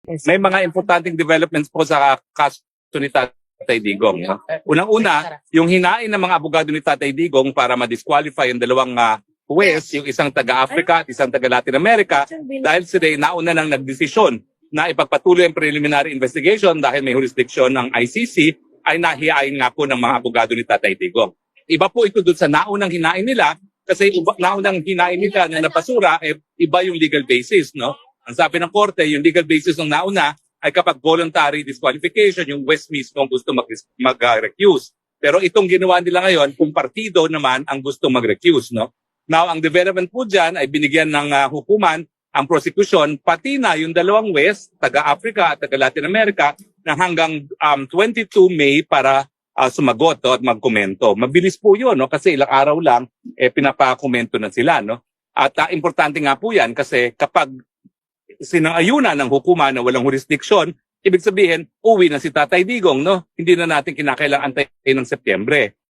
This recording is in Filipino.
May mga importanteng developments po sa kaso ni Tatay Digong. No? Unang-una, yung hinain ng mga abogado ni Tatay Digong para ma-disqualify yung dalawang huwes, yung isang taga-Africa at isang taga-Latin America, dahil sila nauna nang nagdesisyon na ipagpatuloy ang preliminary investigation dahil may jurisdiction ng ICC, ay nahihain nga po ng mga abogado ni Tatay Digong. Iba po ito doon sa naunang hinain nila, kasi naunang hinain nila na napasura, iba yung legal basis, no? Ang sabi ng korte, yung legal basis ng nauna ay kapag voluntary disqualification, yung West mismo ang gusto mag-recuse. Pero itong ginawa nila ngayon, kung partido naman ang gusto mag-recuse, no? Now, ang development po dyan ay binigyan ng hukuman ang prosecution, pati na yung dalawang West, taga-Africa at taga-Latin America, na hanggang 22 May para sumagot at magkomento. Mabilis po yun, no? Kasi ilang araw lang, pinapakomento na sila. No? At importante nga po yan kasi kapag sinang-ayunan ng hukuman na walang jurisdiction, ibig sabihin, uwi na si Tatay Digong. No? Hindi na natin kinakailangan antayin ng Setyembre.